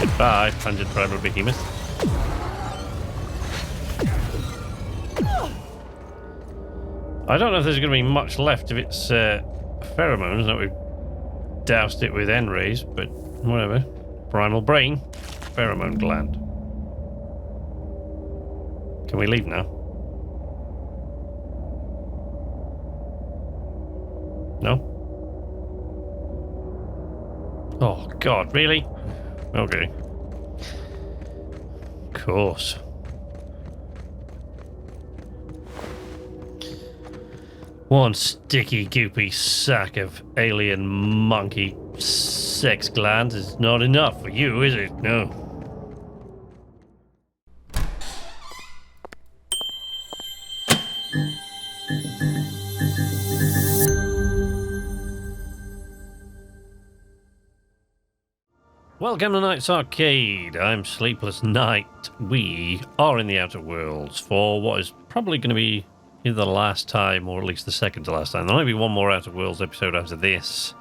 Goodbye, Tangent Primal Behemoth. I don't know if there's going to be much left of its pheromones that we've doused it with N-rays, but whatever. Primal Brain, pheromone gland. Can we leave now? No? Oh, God, really? Okay. Of course. One sticky, goopy sack of alien monkey sex glands is not enough for you, is it? No. Welcome to Night's Arcade. I'm Sleepless Knight. We are in the Outer Worlds for what is probably going to be either the last time or at least the second to last time. There might be one more Outer Worlds episode after this.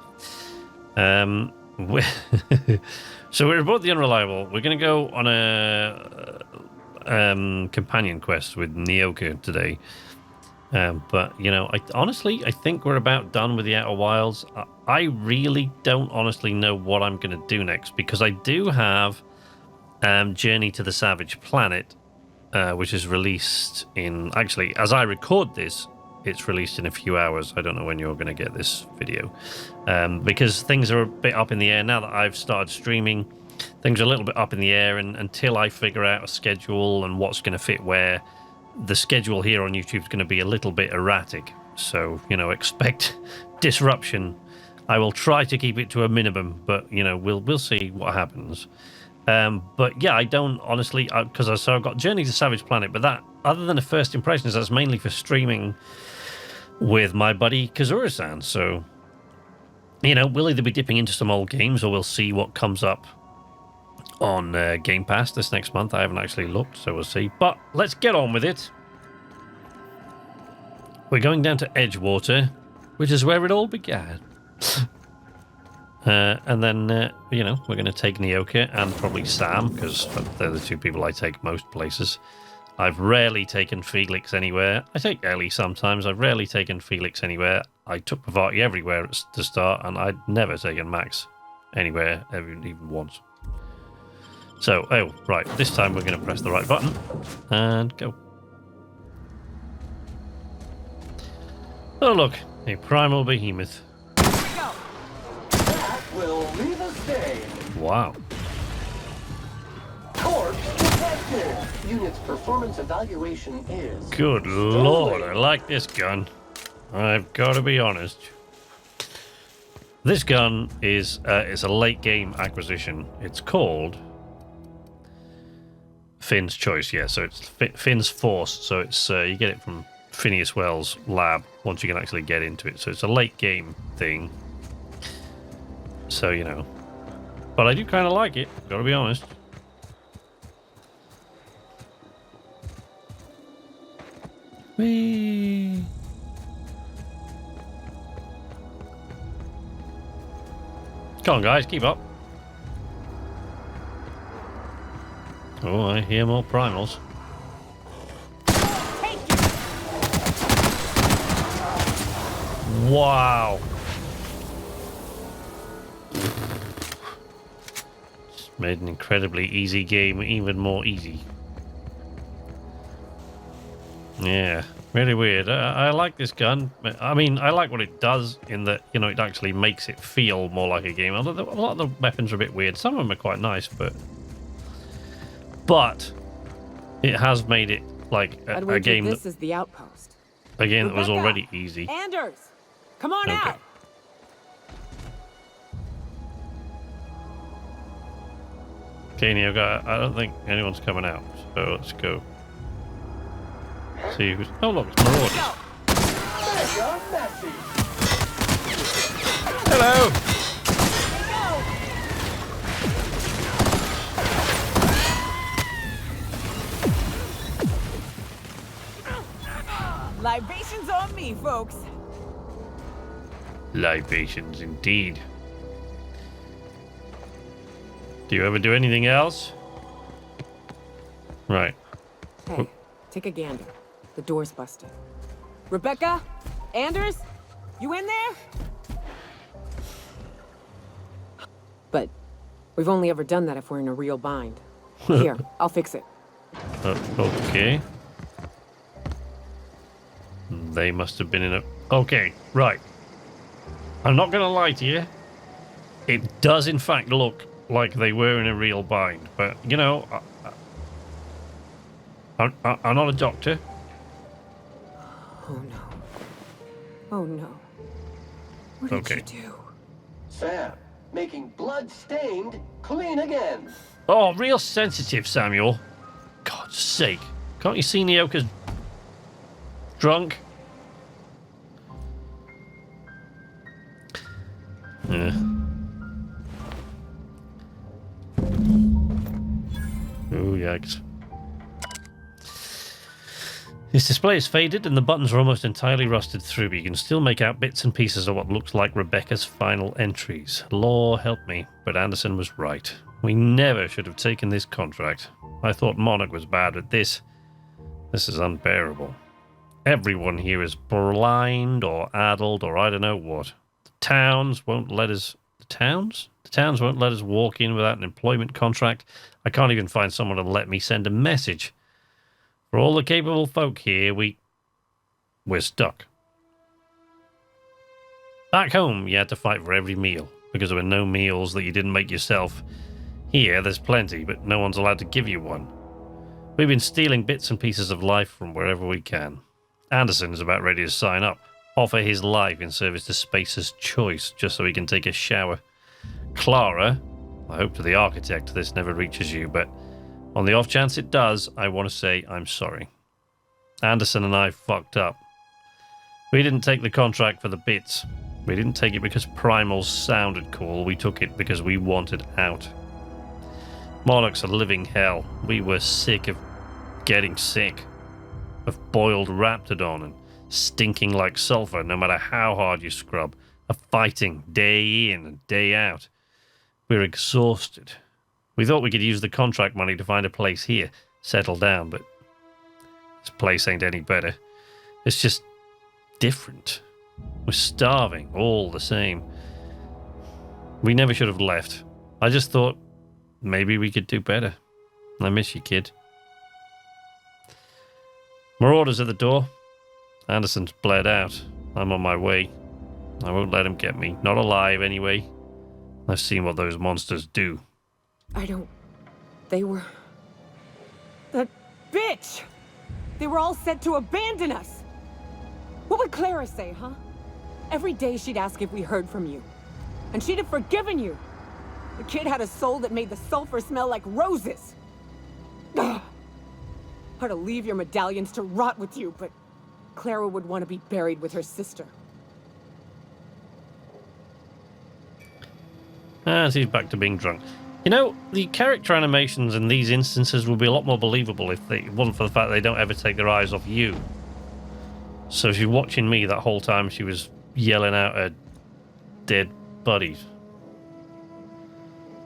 So we're aboard the Unreliable. We're going to go on a companion quest with Nyoka today. But, you know, I think we're about done with the Outer Wilds. I really don't honestly know what I'm going to do next, because I do have Journey to the Savage Planet, which is released in... Actually, as I record this, it's released in a few hours. I don't know when you're going to get this video. Because things are a bit up in the air now that I've started streaming. Things are a little bit up in the air, and until I figure out a schedule and what's going to fit where, the schedule here on YouTube is going to be a little bit erratic. So, you know, expect disruption. I will try to keep it to a minimum, but, you know, we'll see what happens. But yeah, I don't honestly, because I've got Journey to Savage Planet, but that, other than the first impressions, that's mainly for streaming with my buddy Kazura-san. So, you know, we'll either be dipping into some old games or we'll see what comes up on Game Pass this next month. I haven't actually looked, so we'll see. But let's get on with it. We're going down to Edgewater, which is where it all began. And then, you know, we're going to take Nyoka and probably Sam, because they're the two people I take most places. I've rarely taken Felix anywhere. I take Ellie sometimes. I've rarely taken Felix anywhere. I took Pavati everywhere to start, and I'd never taken Max anywhere, even once. So, oh, right, this time we're going to press the right button and go. Oh, look, a primal behemoth. That will leave a stain. Wow. Corpse detected. Unit's performance evaluation is... Good lord, I like this gun. I've got to be honest. This gun is it's a late game acquisition. It's called Finn's Choice, yeah. So it's Finn's Force. So it's you get it from Phineas Wells' lab once you can actually get into it. So it's a late game thing. So, you know, but I do kind of like it. Gotta be honest. Whee! Come on, guys, keep up. Oh, I hear more primals. Wow. Just made an incredibly easy game even more easy. Yeah, really weird. I like this gun. I mean, I like what it does in that, you know, it actually makes it feel more like a game. Although a lot of the weapons are a bit weird. Some of them are quite nice, but it has made it like a game. This is the outpost. A game that was Rebecca, already easy. Anders, come on out. Okay, Nyoka, I don't think anyone's coming out, so let's go. See who's... Oh, look, it's Marauders. Hello! Libations on me, folks. Libations, indeed. Do you ever do anything else? Right. Hey, take a gander. The door's busted. Rebecca? Anders? You in there? But we've only ever done that if we're in a real bind. Here, I'll fix it. Okay. They must have been in a... Okay, right. I'm not going to lie to you. It does, in fact, look like they were in a real bind. But, you know, I'm not a doctor. Oh, no. Oh, no. What did you do? Sam, making blood-stained clean again. Oh, real sensitive, Samuel. God's sake. Can't you see Nyoka's drunk? Yeah. Oh, yikes. This display is faded and the buttons are almost entirely rusted through, but you can still make out bits and pieces of what looks like Rebecca's final entries. Lord help me, but Anderson was right. We never should have taken this contract. I thought Monarch was bad at this. This is unbearable. Everyone here is blind or addled or I don't know what. The towns won't let us... The towns? The towns won't let us walk in without an employment contract. I can't even find someone to let me send a message. For all the capable folk here, we're stuck. Back home, you had to fight for every meal, because there were no meals that you didn't make yourself. Here, there's plenty, but no one's allowed to give you one. We've been stealing bits and pieces of life from wherever we can. Anderson is about ready to sign up, offer his life in service to Spacer's choice, just so he can take a shower. Clara, I hope to the architect this never reaches you, but on the off chance it does, I want to say I'm sorry. Anderson and I fucked up. We didn't take the contract for the bits. We didn't take it because Primals sounded cool. We took it because we wanted out. Monarch's a living hell. We were sick of getting sick. Of boiled Raptidon and stinking like sulfur no matter how hard you scrub. Of fighting day in and day out. We're exhausted. We thought we could use the contract money to find a place here, settle down, but this place ain't any better. It's just different. We're starving, all the same. We never should have left. I just thought maybe we could do better. I miss you, kid. Marauders at the door. Anderson's bled out. I'm on my way. I won't let him get me. Not alive, anyway. I've seen what those monsters do. They were... That bitch! They were all set to abandon us! What would Clara say, huh? Every day she'd ask if we heard from you. And she'd have forgiven you. The kid had a soul that made the sulfur smell like roses. Ugh. Or to leave your medallions to rot with you, but Clara would want to be buried with her sister. He's back to being drunk. You know, the character animations in these instances would be a lot more believable if it wasn't for the fact that they don't ever take their eyes off you. So she's watching me that whole time she was yelling out her dead buddies.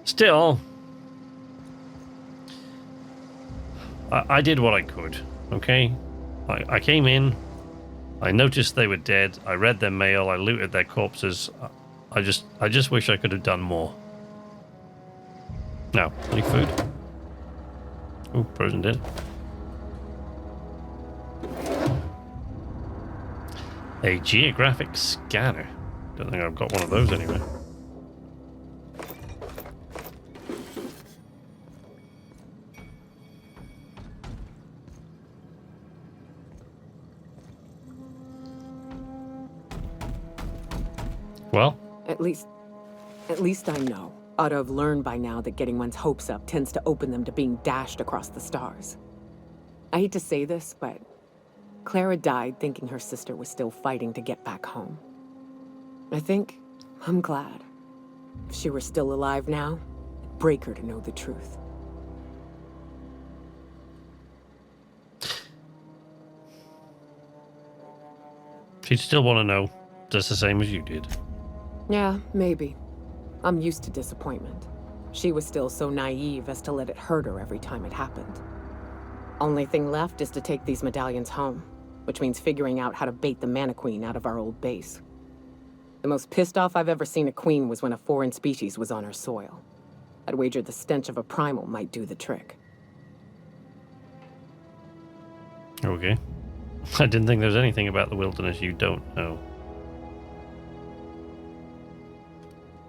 Still, I did what I could, okay? I came in, I noticed they were dead, I read their mail, I looted their corpses. I just wish I could have done more. Now, any food? Oh, frozen dead. A geographic scanner. Don't think I've got one of those anywhere. Well? At least I know. Ought to have learned by now that getting one's hopes up tends to open them to being dashed across the stars. I hate to say this, but Clara died thinking her sister was still fighting to get back home. I'm glad. If she were still alive now, it'd break her to know the truth. She'd still want to know, just the same as you did. Yeah, maybe. I'm used to disappointment. She was still so naive as to let it hurt her every time it happened. Only thing left is to take these medallions home, which means figuring out how to bait the Manti-Queen out of our old base. The most pissed off I've ever seen a queen was when a foreign species was on her soil. I'd wager the stench of a primal might do the trick. Okay. I didn't think there was anything about the wilderness you don't know.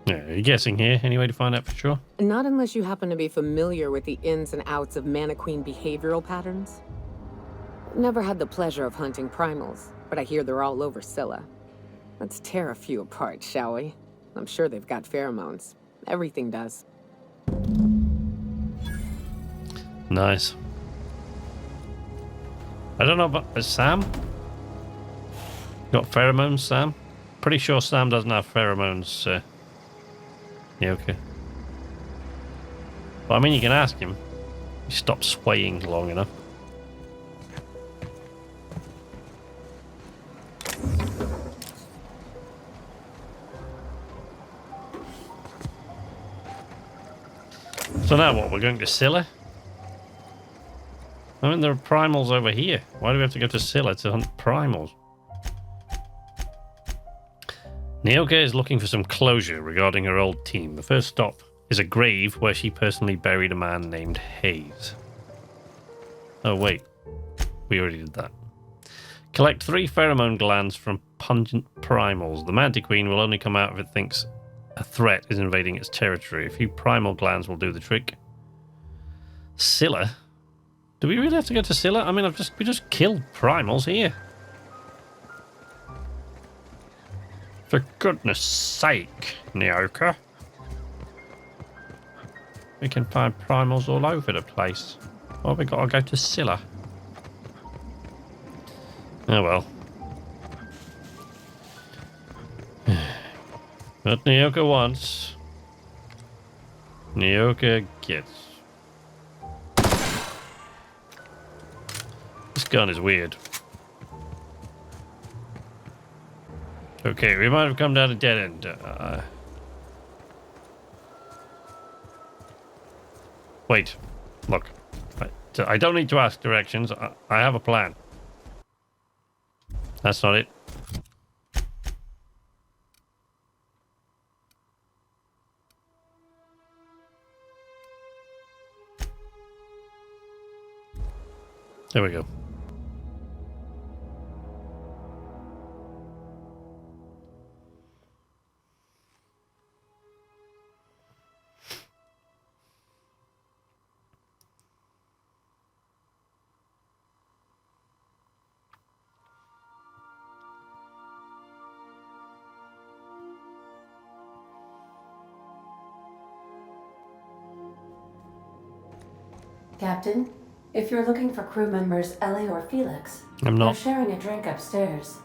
Yeah, are you guessing here? Any way to find out for sure? Not unless you happen to be familiar with the ins and outs of Manti-Queen behavioral patterns. Never had the pleasure of hunting primals, but I hear they're all over Scylla. Let's tear a few apart, shall we? I'm sure they've got pheromones. Everything does. Nice. I don't know about Sam. Got pheromones, Sam? Pretty sure Sam doesn't have pheromones. Nyoka. Well, I mean, you can ask him. He stopped swaying long enough. So now what? We're going to Scylla? I mean, there are primals over here. Why do we have to go to Scylla to hunt primals? Nyoka is looking for some closure regarding her old team. The first stop is a grave where she personally buried a man named Hayes. Oh, wait. We already did that. Collect 3 pheromone glands from pungent primals. The Manti-Queen will only come out if it thinks a threat is invading its territory. A few primal glands will do the trick. Scylla? Do we really have to go to Scylla? I mean, we just killed primals here. For goodness sake, Nyoka. We can find primals all over the place. Why have we got to go to Scylla? Oh well. What Nyoka wants, Nyoka gets. This gun is weird. Okay, we might have come down a dead end. Wait, look. I don't need to ask directions. I have a plan. That's not it. There we go. Captain, if you're looking for crew members Ellie or Felix, I'm not. they're sharing a drink upstairs.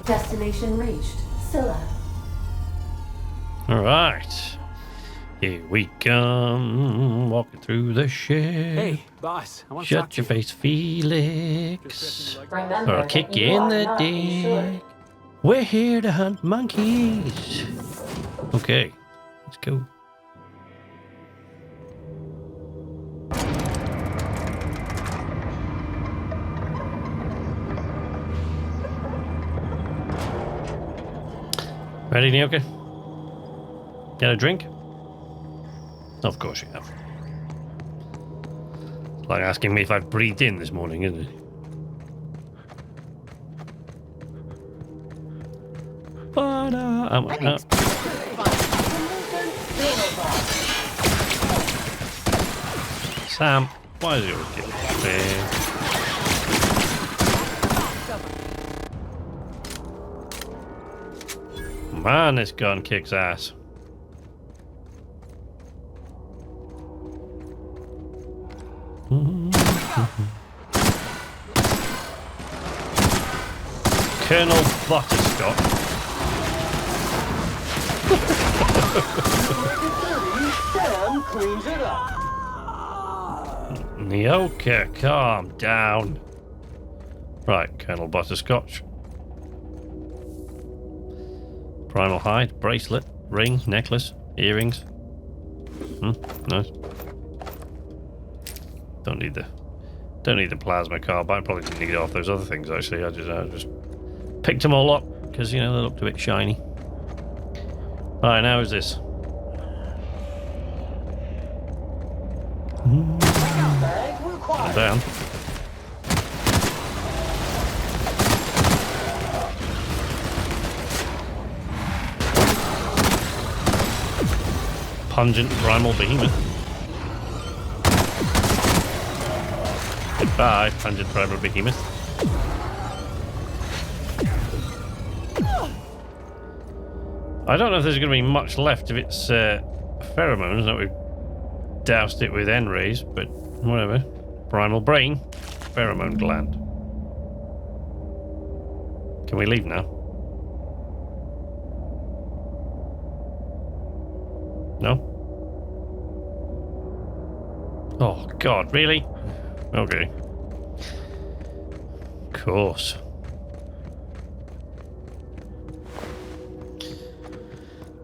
Destination reached. Scylla. All right. Here we come, walking through the shed. Hey, boss, I want to Shut talk to your you. face, Felix. Remember Or I'll that kick you you in are the not insured. dick. We're here to hunt monkeys. Okay, let's go. Ready, Nyoka? Get a drink? Of course you have. It's like asking me if I've breathed in this morning, isn't it? Sam, why is yours getting there? Man, this gun kicks ass. Colonel Butterscotch. Sam cleans it up. Nyoka, calm down. Right, Colonel Butterscotch. Primal hide, bracelet, ring, necklace, earrings. Nice. Don't need the plasma carbine. Probably didn't need off those other things actually. I just picked them all up because you know they looked a bit shiny. Right, now is this? Calm down. Pungent primal behemoth. Goodbye, pungent primal behemoth. I don't know if there's going to be much left of its pheromones. That we've doused it with N-rays, but whatever. Primal brain, pheromone gland. Can we leave now? No? Oh, God, really? Okay. Of course.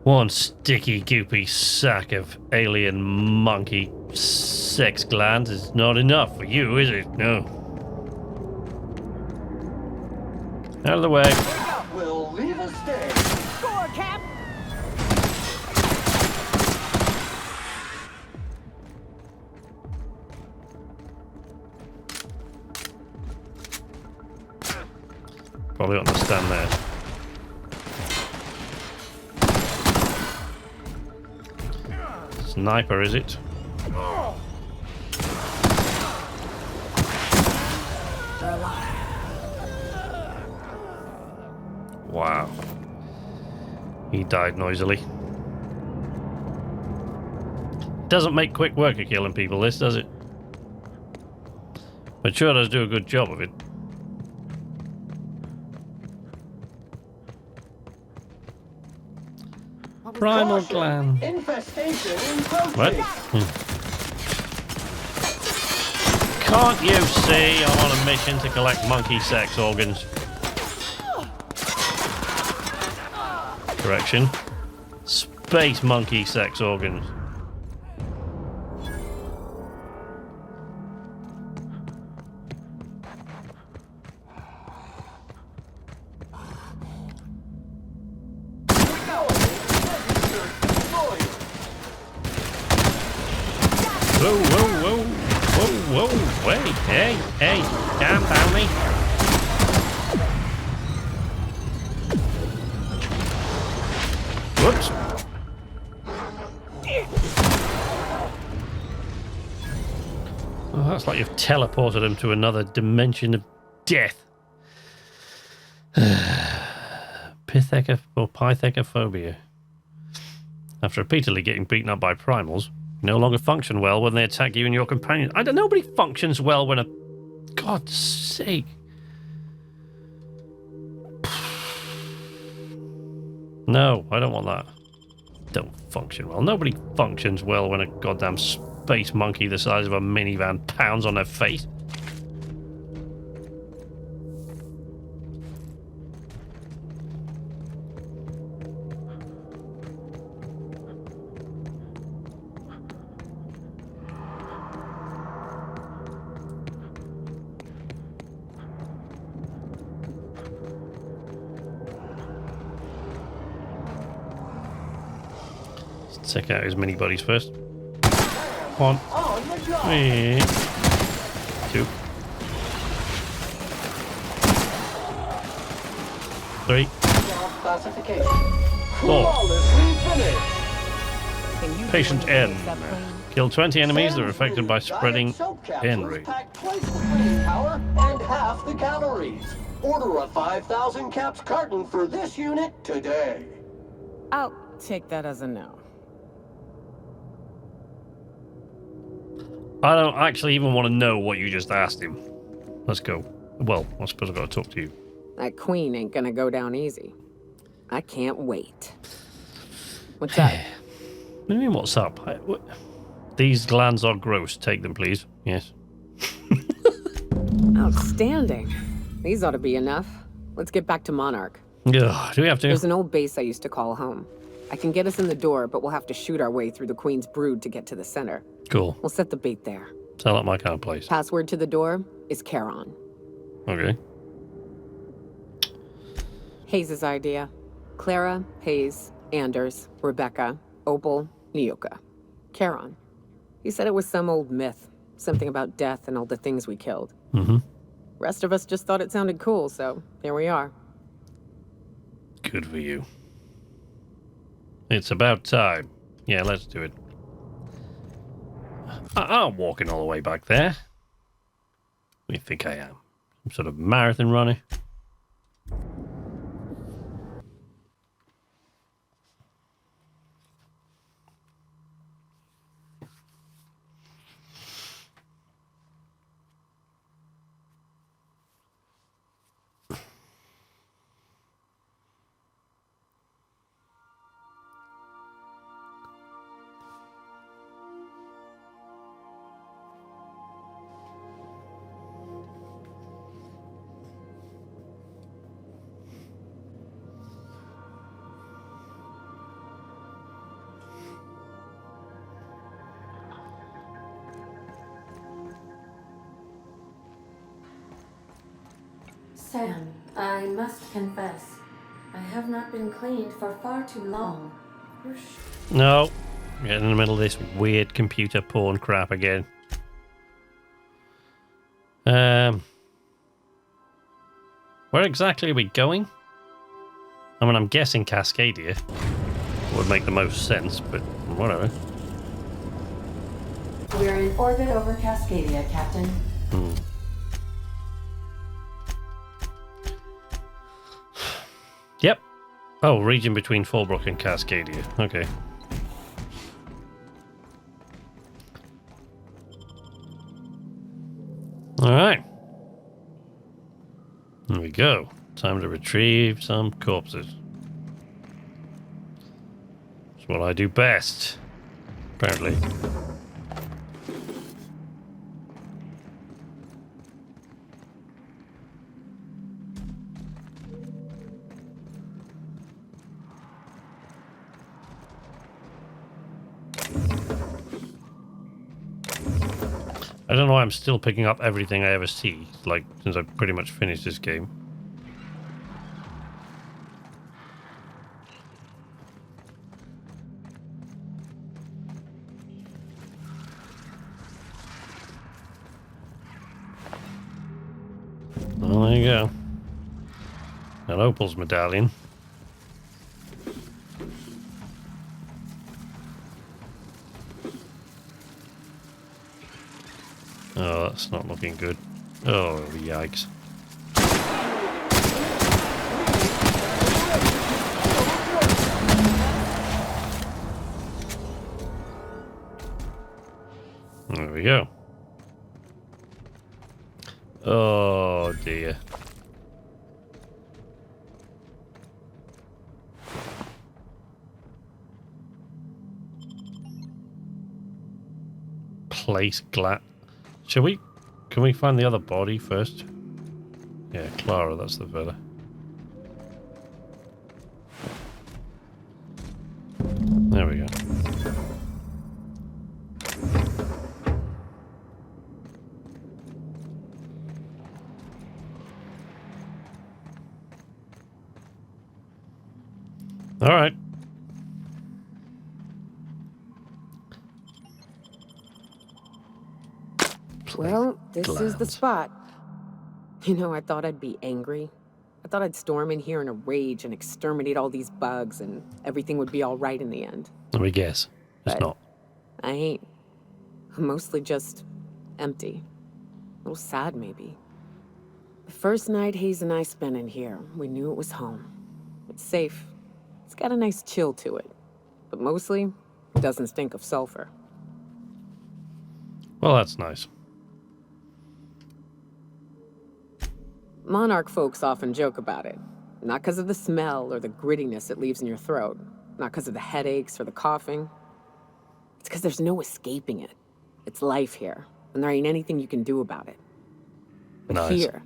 One sticky, goopy sack of alien monkey sex glands is not enough for you, is it? No. Out of the way. We'll leave a stay. Score, Cap! Probably ought to stand there. Sniper, is it? Wow. He died noisily. Doesn't make quick work of killing people, this, does it? But sure does do a good job of it. Primal gland. Infestation in What? Can't you see I'm on a mission to collect monkey sex organs? Correction. Space monkey sex organs. Whoa, whoa, whoa, whoa, whoa, wait, hey, calm down me. Whoops. Oh, that's like you've teleported him to another dimension of death. Pithecophobia. After repeatedly getting beaten up by primals, you no longer function well when they attack you and your companion. Nobody functions well when a... God's sake. No, I don't want that. Don't function well. Nobody functions well when a goddamn space monkey the size of a minivan pounds on their face. Check out his mini buddies first. 1, 3, 2, 3, 4. Patient N. Kill 20 enemies that are affected by spreading N-ray. Power and half the calories. Order a 5,000 caps carton for this unit today. I'll take that as a no. I don't actually even want to know what you just asked him. Let's go. Well, I suppose I've got to talk to you. That queen ain't gonna go down easy. I can't wait. What's up? What do you mean, what's up? These glands are gross. Take them, please. Yes. Outstanding. These ought to be enough. Let's get back to Monarch. Ugh, do we have to? There's an old base I used to call home. I can get us in the door, but we'll have to shoot our way through the Queen's brood to get to the center. Cool. We'll set the bait there. Sound like my kind of place. Password to the door is Charon. Okay. Hayes' idea. Clara, Hayes, Anders, Rebecca, Opal, Nyoka. Charon. He said it was some old myth. Something about death and all the things we killed. Mm-hmm. Rest of us just thought it sounded cool, so here we are. Good for you. It's about time. Yeah, let's do it. I'm walking all the way back there. What do you think I am? Some sort of marathon runner? Sam, I must confess, I have not been cleaned for far too long. No. We're getting in the middle of this weird computer porn crap again. Where exactly are we going? I mean, I'm guessing Cascadia would make the most sense, but whatever. We're in orbit over Cascadia, Captain. Yep. Oh, region between Fallbrook and Cascadia. Okay. Alright. Here we go. Time to retrieve some corpses. It's what I do best. Apparently. I don't know why I'm still picking up everything I ever see, like, since I've pretty much finished this game. Well, there you go. An Opal's medallion. Oh, that's not looking good. Oh, yikes. There we go. Oh, dear. Place glass. Shall we? Can we find the other body first? Yeah, Clara, that's the fella. There we go. All right. Well, this is the Glands. spot. You know, I thought I'd be angry. I thought I'd storm in here in a rage and exterminate all these bugs and everything would be all right in the end. Let me guess. It's But- not. I ain't. I'm mostly just empty. A little sad, maybe. The first night Hayes and I spent in here, we knew it was home. It's safe. It's got a nice chill to it. But mostly, it doesn't stink of sulfur. Well, that's nice. Monarch folks often joke about it. Not because of the smell or the grittiness it leaves in your throat. Not because of the headaches or the coughing. It's because there's no escaping it. It's life here, and there ain't anything you can do about it. But Nice. here,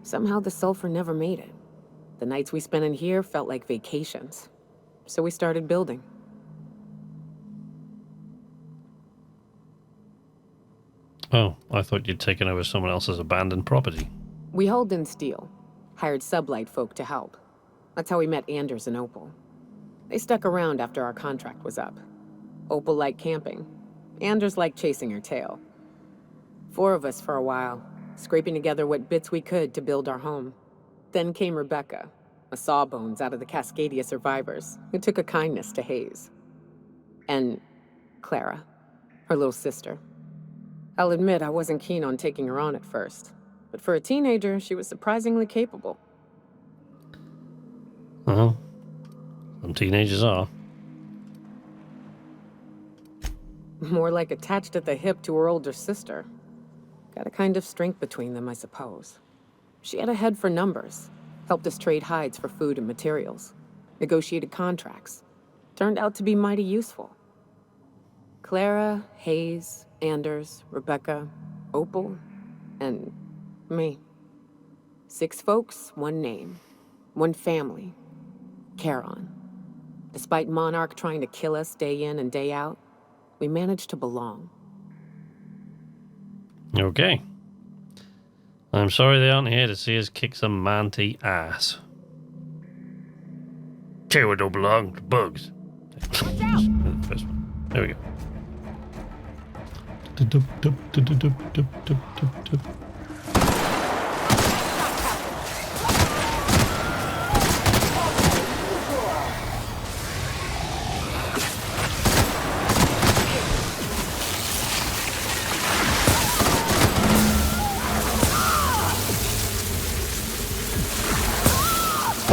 somehow the sulfur never made it. The nights we spent in here felt like vacations. So we started building. Oh, I thought you'd taken over someone else's abandoned property. We hauled in steel, hired sublight folk to help. That's how we met Anders and Opal. They stuck around after our contract was up. Opal liked camping. Anders liked chasing her tail. 4 of us for a while, scraping together what bits we could to build our home. Then came Rebecca, a sawbones out of the Cascadia survivors, who took a kindness to Hayes. And Clara, her little sister. I'll admit I wasn't keen on taking her on at first, but for a teenager, she was surprisingly capable. Well, some teenagers are. More like attached at the hip to her older sister. Got a kind of strength between them, I suppose. She had a head for numbers, helped us trade hides for food and materials, negotiated contracts. Turned out to be mighty useful. Clara, Hayes, Anders, Rebecca, Opal, and me. 6 folks, 1 name, 1 family. Charon. Despite Monarch trying to kill us day in and day out, we managed to belong. Okay. I'm sorry they aren't here to see us kick some Manti ass. Two don't belong to bugs. Watch out! The first one. There we go.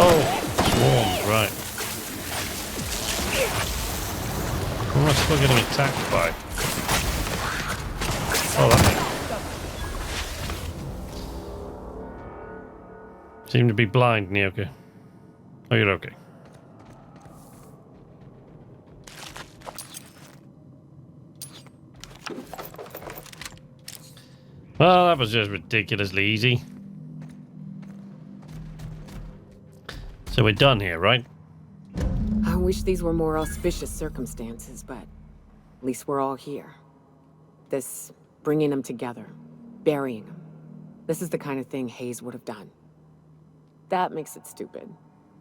Oh, swarms, right. Who am I still getting attacked by? Oh, that thing. Seem to be blind, Nyoka. Oh, you're okay. Well, that was just ridiculously easy. So we're done here, right? I wish these were more auspicious circumstances, but at least we're all here. This bringing them together, burying them. This is the kind of thing Hayes would have done. That makes it stupid.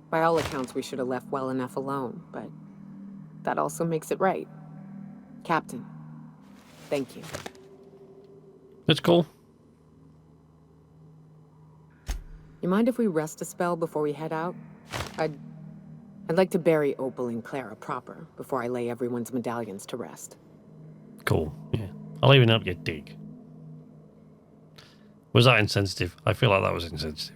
By all accounts, we should have left well enough alone, but that also makes it right. Captain, thank you. That's cool. You mind if we rest a spell before we head out? I'd like to bury Opal and Clara proper before I lay everyone's medallions to rest. Cool, yeah. I'll even help you dig. Was that insensitive? I feel like that was insensitive.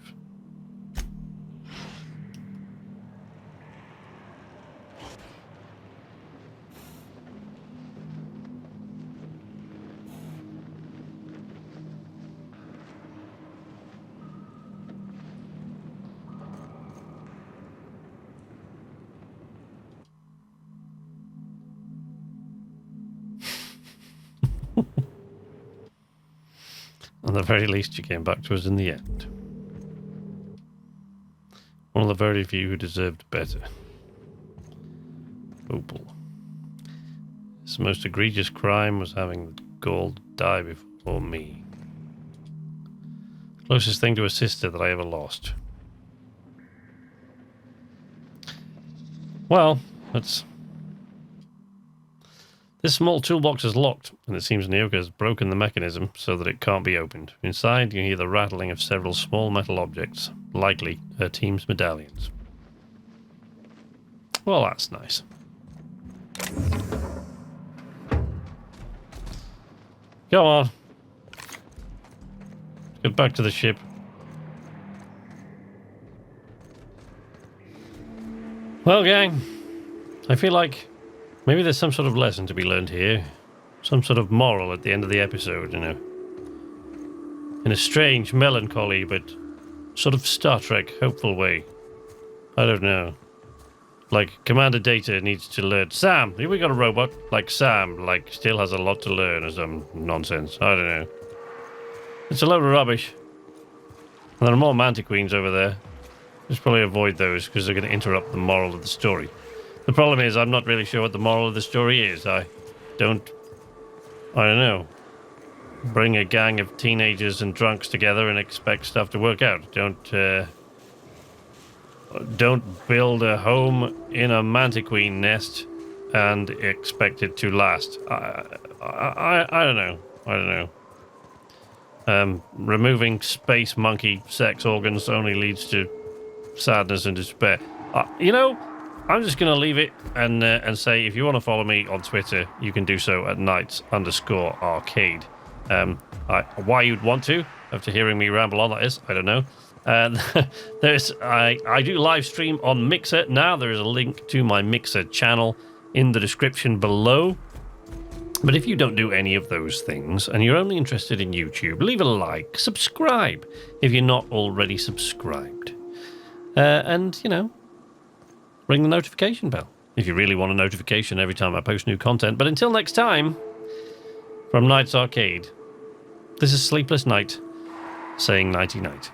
At the very least, you came back to us in the end. One of the very few who deserved better. Opal. His most egregious crime was having the gall to die before me. Closest thing to a sister that I ever lost. Well, that's... This small toolbox is locked, and it seems Nyoka has broken the mechanism so that it can't be opened. Inside, you hear the rattling of several small metal objects, likely her team's medallions. Well, that's nice. Go on. Get back to the ship. Well, gang, I feel like maybe there's some sort of lesson to be learned here. Some sort of moral at the end of the episode, you know. In a strange, melancholy, but sort of Star Trek hopeful way. I don't know. Like, Commander Data needs to learn. Sam, we got a robot like Sam, like, still has a lot to learn or some nonsense. I don't know. It's a load of rubbish. And there are more Manti-Queens over there. Just probably avoid those because they're going to interrupt the moral of the story. The problem is I'm not really sure what the moral of the story is. I don't know. Bring a gang of teenagers and drunks together and expect stuff to work out. Don't build a home in a Manti-Queen nest and expect it to last. I don't know. I don't know. Removing space monkey sex organs only leads to sadness and despair. I'm just going to leave it and say if you want to follow me on Twitter, you can do so at knights_arcade. Why you'd want to, after hearing me ramble on like this, I don't know. And I do live stream on Mixer now. There is a link to my Mixer channel in the description below. But if you don't do any of those things and you're only interested in YouTube, leave a like, subscribe if you're not already subscribed. And, ring the notification bell if you really want a notification every time I post new content. But until next time, from Knights Arcade, this is Sleepless Knight saying nighty-night.